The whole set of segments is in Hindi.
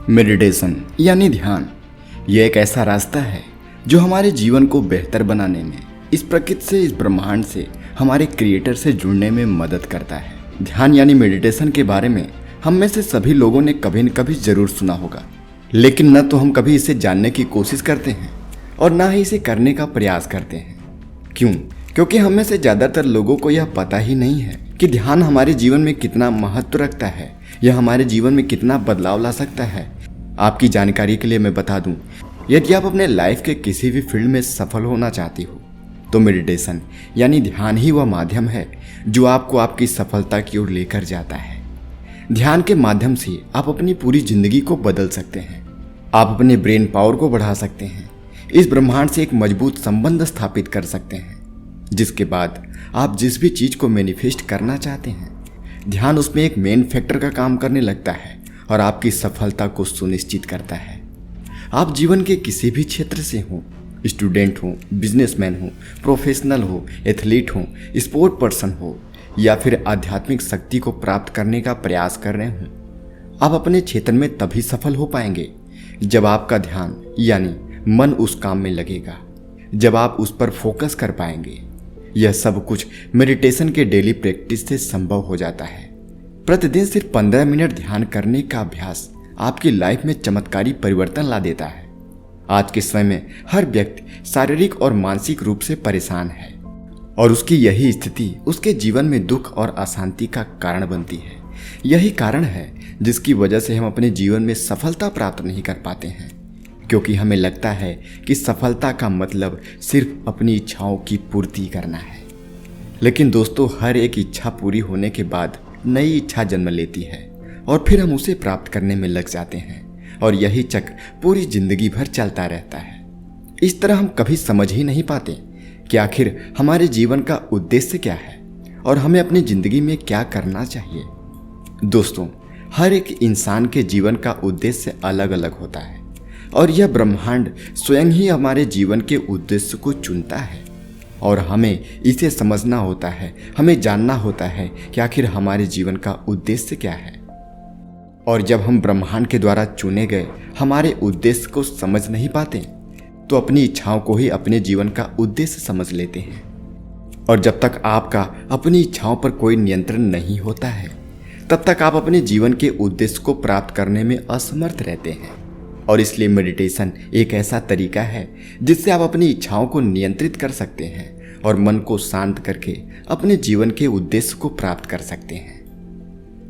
मेडिटेशन यानी ध्यान, यह एक ऐसा रास्ता है जो हमारे जीवन को बेहतर बनाने में, इस प्रकृति से, इस ब्रह्मांड से, हमारे क्रिएटर से जुड़ने में मदद करता है। ध्यान यानी मेडिटेशन के बारे में हम में से सभी लोगों ने कभी न कभी जरूर सुना होगा, लेकिन न तो हम कभी इसे जानने की कोशिश करते हैं और ना ही इसे करने का प्रयास करते हैं। क्यों? क्योंकि हम में से ज़्यादातर लोगों को यह पता ही नहीं है कि ध्यान हमारे जीवन में कितना महत्व रखता है, यह हमारे जीवन में कितना बदलाव ला सकता है। आपकी जानकारी के लिए मैं बता दूं, यदि आप अपने लाइफ के किसी भी फील्ड में सफल होना चाहती हो तो मेडिटेशन यानी ध्यान ही वह माध्यम है जो आपको आपकी सफलता की ओर लेकर जाता है। ध्यान के माध्यम से आप अपनी पूरी जिंदगी को बदल सकते हैं। आप अपने ब्रेन पावर को बढ़ा सकते हैं, इस ब्रह्मांड से एक मजबूत संबंध स्थापित कर सकते हैं, जिसके बाद आप जिस भी चीज को मैनिफेस्ट करना चाहते हैं, ध्यान उसमें एक मेन फैक्टर का काम करने लगता है और आपकी सफलता को सुनिश्चित करता है। आप जीवन के किसी भी क्षेत्र से हो, स्टूडेंट हो, बिजनेसमैन हो, प्रोफेशनल हो, एथलीट हो, स्पोर्ट पर्सन हो या फिर आध्यात्मिक शक्ति को प्राप्त करने का प्रयास कर रहे हो, आप अपने क्षेत्र में तभी सफल हो पाएंगे जब आपका ध्यान यानी मन उस काम में लगेगा, जब आप उस पर फोकस कर पाएंगे। यह सब कुछ मेडिटेशन के डेली प्रैक्टिस से संभव हो जाता है। प्रतिदिन सिर्फ 15 मिनट ध्यान करने का अभ्यास आपकी लाइफ में चमत्कारी परिवर्तन ला देता है। आज के समय में हर व्यक्ति शारीरिक और मानसिक रूप से परेशान है और उसकी यही स्थिति उसके जीवन में दुख और अशांति का कारण बनती है। यही कारण है जिसकी वजह से हम अपने जीवन में सफलता प्राप्त नहीं कर पाते हैं, क्योंकि हमें लगता है कि सफलता का मतलब सिर्फ अपनी इच्छाओं की पूर्ति करना है। लेकिन दोस्तों, हर एक इच्छा पूरी होने के बाद नई इच्छा जन्म लेती है और फिर हम उसे प्राप्त करने में लग जाते हैं और यही चक्र पूरी जिंदगी भर चलता रहता है। इस तरह हम कभी समझ ही नहीं पाते कि आखिर हमारे जीवन का उद्देश्य क्या है और हमें अपनी जिंदगी में क्या करना चाहिए। दोस्तों, हर एक इंसान के जीवन का उद्देश्य अलग अलग होता है और यह ब्रह्मांड स्वयं ही हमारे जीवन के उद्देश्य को चुनता है और हमें इसे समझना होता है, हमें जानना होता है कि आखिर हमारे जीवन का उद्देश्य क्या है। और जब हम ब्रह्मांड के द्वारा चुने गए हमारे उद्देश्य को समझ नहीं पाते तो अपनी इच्छाओं को ही अपने जीवन का उद्देश्य समझ लेते हैं। और जब तक आपका अपनी इच्छाओं पर कोई नियंत्रण नहीं होता है तब तक आप अपने जीवन के उद्देश्य को प्राप्त करने में असमर्थ रहते हैं। और इसलिए मेडिटेशन एक ऐसा तरीका है जिससे आप अपनी इच्छाओं को नियंत्रित कर सकते हैं और मन को शांत करके अपने जीवन के उद्देश्य को प्राप्त कर सकते हैं।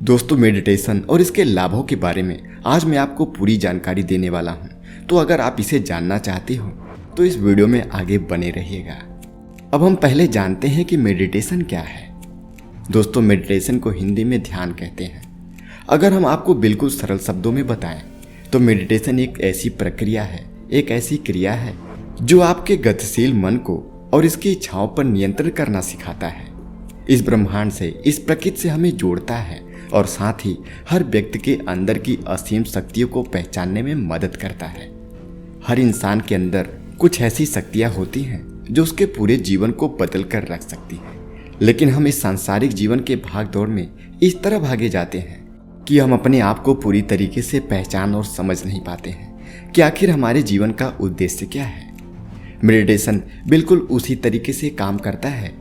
दोस्तों, मेडिटेशन और इसके लाभों के बारे में आज मैं आपको पूरी जानकारी देने वाला हूं, तो अगर आप इसे जानना चाहते हो तो इस वीडियो में आगे बने रहिएगा। अब हम पहले जानते हैं कि मेडिटेशन क्या है। दोस्तों, मेडिटेशन को हिंदी में ध्यान कहते हैं। अगर हम आपको बिल्कुल सरल शब्दों में बताएं तो मेडिटेशन एक ऐसी प्रक्रिया है, एक ऐसी क्रिया है जो आपके गतिशील मन को और इसकी इच्छाओं पर नियंत्रण करना सिखाता है। इस ब्रह्मांड से, इस प्रकृति से हमें जोड़ता है और साथ ही हर व्यक्ति के अंदर की असीम शक्तियों को पहचानने में मदद करता है। हर इंसान के अंदर कुछ ऐसी शक्तियां होती हैं जो उसके पूरे जीवन को बदल कर रख सकती हैं, लेकिन हम इस सांसारिक जीवन के भाग दौड़ में इस तरह भागे जाते हैं कि हम अपने आप को पूरी तरीके से पहचान और समझ नहीं पाते हैं कि आखिर हमारे जीवन का उद्देश्य क्या है। मेडिटेशन बिल्कुल उसी तरीके से काम करता है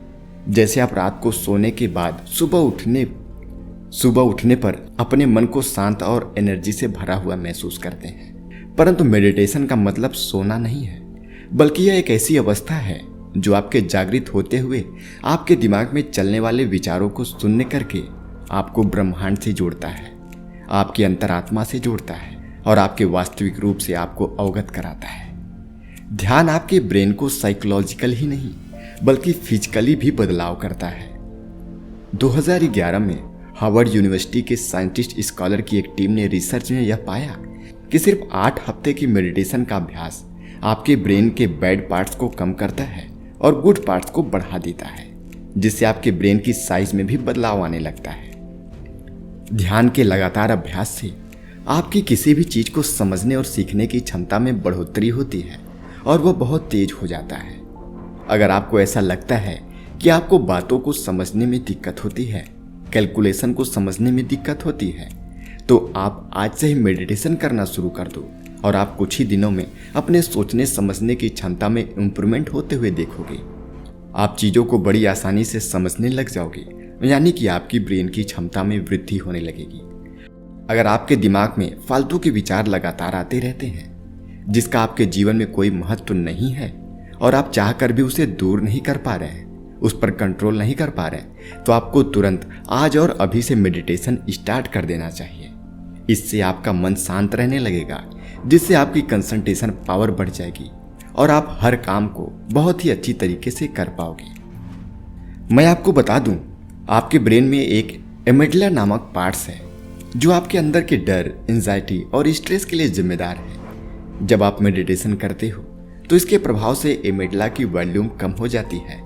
जैसे आप रात को सोने के बाद सुबह उठने पर अपने मन को शांत और एनर्जी से भरा हुआ महसूस करते हैं। परंतु मेडिटेशन का मतलब सोना नहीं है, बल्कि यह एक ऐसी अवस्था है जो आपके जागृत होते हुए आपके दिमाग में चलने वाले विचारों को सुनने करके आपको ब्रह्मांड से जोड़ता है, आपकी अंतरात्मा से जोड़ता है और आपके वास्तविक रूप से आपको अवगत कराता है। ध्यान आपके ब्रेन को साइकोलॉजिकल ही नहीं बल्कि फिजिकली भी बदलाव करता है। 2011 में हार्वर्ड यूनिवर्सिटी के साइंटिस्ट स्कॉलर की एक टीम ने रिसर्च में यह पाया कि सिर्फ 8 हफ्ते की मेडिटेशन का अभ्यास आपके ब्रेन के बैड पार्ट्स को कम करता है और गुड पार्ट्स को बढ़ा देता है, जिससे आपके ब्रेन की साइज में भी बदलाव आने लगता है। ध्यान के लगातार अभ्यास से आपकी किसी भी चीज को समझने और सीखने की क्षमता में बढ़ोतरी होती है और वह बहुत तेज हो जाता है। अगर आपको ऐसा लगता है कि आपको बातों को समझने में दिक्कत होती है, कैलकुलेशन को समझने में दिक्कत होती है, तो आप आज से ही मेडिटेशन करना शुरू कर दो और आप कुछ ही दिनों में अपने सोचने समझने की क्षमता में इम्प्रूवमेंट होते हुए देखोगे। आप चीज़ों को बड़ी आसानी से समझने लग जाओगे, यानी कि आपकी ब्रेन की क्षमता में वृद्धि होने लगेगी। अगर आपके दिमाग में फालतू के विचार लगातार आते रहते हैं जिसका आपके जीवन में कोई महत्व नहीं है और आप चाहकर भी उसे दूर नहीं कर पा रहे हैं, उस पर कंट्रोल नहीं कर पा रहे हैं, तो आपको तुरंत आज और अभी से मेडिटेशन स्टार्ट कर देना चाहिए। इससे आपका मन शांत रहने लगेगा, जिससे आपकी कंसंट्रेशन पावर बढ़ जाएगी और आप हर काम को बहुत ही अच्छी तरीके से कर पाओगे। मैं आपको बता दूं, आपके ब्रेन में एक एमिगडाला नामक पार्ट्स है जो आपके अंदर के डर, एंजाइटी और स्ट्रेस के लिए जिम्मेदार है। जब आप मेडिटेशन करते हो तो इसके प्रभाव से एमिगडाला की वॉल्यूम कम हो जाती है,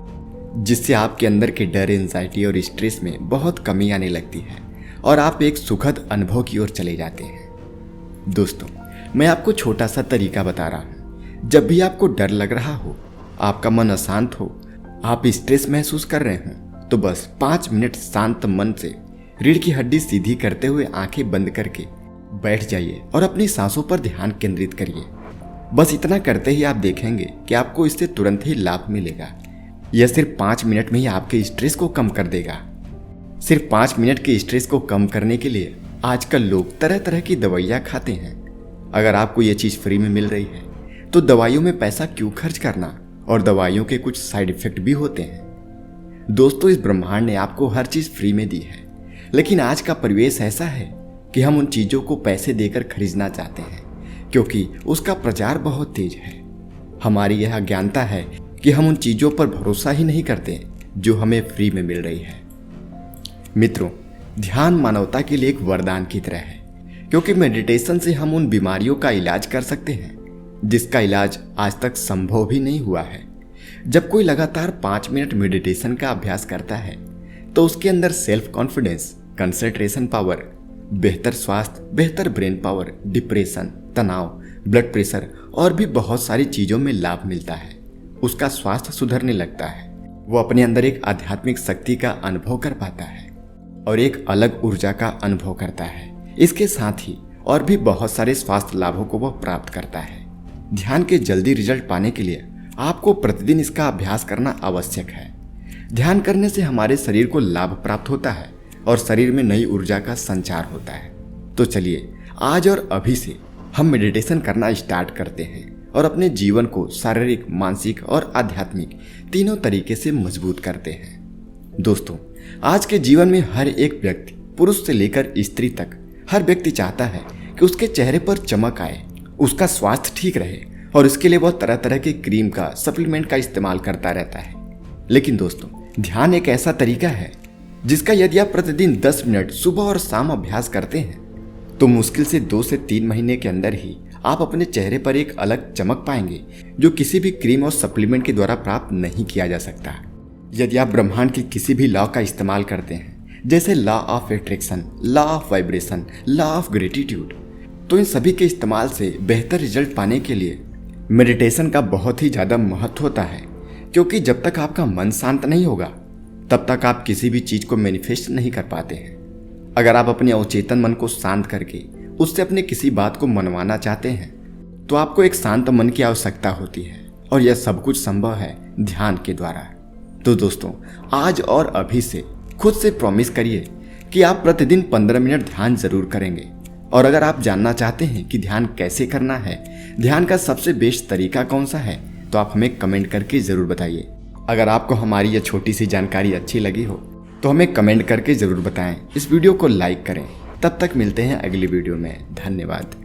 जिससे आपके अंदर के डर, एंजाइटी और स्ट्रेस में बहुत कमी आने लगती है और आप एक सुखद अनुभव की ओर चले जाते हैं। दोस्तों, मैं आपको छोटा सा तरीका बता रहा हूँ। जब भी आपको डर लग रहा हो, आपका मन अशांत हो, आप स्ट्रेस महसूस कर रहे हो, तो बस 5 मिनट शांत मन से रीढ़ की हड्डी सीधी करते हुए आंखें बंद करके बैठ जाइए और अपनी सांसों पर ध्यान केंद्रित करिए। बस इतना करते ही आप देखेंगे कि आपको इससे तुरंत ही लाभ मिलेगा। यह सिर्फ 5 मिनट में ही आपके स्ट्रेस को कम कर देगा। सिर्फ 5 मिनट के स्ट्रेस को कम करने के लिए आजकल लोग तरह तरह की दवाइयाँ खाते हैं। अगर आपको ये चीज़ फ्री में मिल रही है तो दवाइयों में पैसा क्यों खर्च करना, और दवाइयों के कुछ साइड इफेक्ट भी होते हैं। दोस्तों, इस ब्रह्मांड ने आपको हर चीज़ फ्री में दी है, लेकिन आज का परिवेश ऐसा है कि हम उन चीज़ों को पैसे देकर खरीदना चाहते हैं क्योंकि उसका प्रचार बहुत तेज है। हमारी यह अज्ञानता है कि हम उन चीज़ों पर भरोसा ही नहीं करते जो हमें फ्री में मिल रही है। मित्रों, ध्यान मानवता के लिए एक वरदान की तरह है, क्योंकि मेडिटेशन से हम उन बीमारियों का इलाज कर सकते हैं जिसका इलाज आज तक संभव भी नहीं हुआ है। जब कोई लगातार 5 मिनट मेडिटेशन का अभ्यास करता है तो उसके अंदर सेल्फ कॉन्फिडेंस, कंसंट्रेशन पावर, बेहतर स्वास्थ्य, बेहतर ब्रेन पावर, डिप्रेशन, तनाव, ब्लड प्रेशर और भी बहुत सारी चीज़ों में लाभ मिलता है। उसका स्वास्थ्य सुधरने लगता है, वो अपने अंदर एक आध्यात्मिक शक्ति का अनुभव कर पाता है और एक अलग ऊर्जा का अनुभव करता है। इसके साथ ही और भी बहुत सारे स्वास्थ्य लाभों को वह प्राप्त करता है। ध्यान के जल्दी रिजल्ट पाने के लिए आपको प्रतिदिन इसका अभ्यास करना आवश्यक है। ध्यान करने से हमारे शरीर को लाभ प्राप्त होता है और शरीर में नई ऊर्जा का संचार होता है। तो चलिए आज और अभी से हम मेडिटेशन करना स्टार्ट करते हैं और अपने जीवन को शारीरिक, मानसिक और आध्यात्मिक तीनों तरीके से मजबूत करते हैं। दोस्तों, आज के जीवन में हर एक व्यक्ति, पुरुष से लेकर स्त्री तक, हर व्यक्ति चाहता है कि उसके चेहरे पर चमक आए, उसका स्वास्थ्य ठीक रहे और इसके लिए वह तरह तरह के क्रीम का, सप्लीमेंट का इस्तेमाल करता रहता है। लेकिन दोस्तों, ध्यान एक ऐसा तरीका है जिसका यदि आप प्रतिदिन 10 मिनट सुबह और शाम अभ्यास करते हैं तो मुश्किल से 2 से 3 महीने के अंदर ही आप अपने चेहरे पर एक अलग चमक पाएंगे जो किसी भी क्रीम और सप्लीमेंट के द्वारा प्राप्त नहीं किया जा सकता। यदि आप ब्रह्मांड के किसी भी लॉ का इस्तेमाल करते हैं, जैसे law of attraction, law of vibration, law of gratitude, तो इन सभी के इस्तेमाल से बेहतर रिजल्ट पाने के लिए मेडिटेशन का बहुत ही ज़्यादा महत्व होता है, क्योंकि जब तक आपका मन शांत नहीं होगा तब तक आप किसी भी चीज़ को मैनिफेस्ट नहीं कर पाते हैं। अगर आप अपने अवचेतन मन को शांत करके उससे अपने किसी बात को मनवाना चाहते हैं तो आपको एक शांत मन की आवश्यकता होती है और यह सब कुछ संभव है ध्यान के द्वारा। तो दोस्तों, आज और अभी से खुद से प्रॉमिस करिए कि आप प्रतिदिन 15 मिनट ध्यान जरूर करेंगे। और अगर आप जानना चाहते हैं कि ध्यान कैसे करना है, ध्यान का सबसे बेस्ट तरीका कौन सा है, तो आप हमें कमेंट करके ज़रूर बताइए। अगर आपको हमारी यह छोटी सी जानकारी अच्छी लगी हो तो हमें कमेंट करके ज़रूर बताएं। इस वीडियो को लाइक करें। तब तक मिलते हैं अगली वीडियो में। धन्यवाद।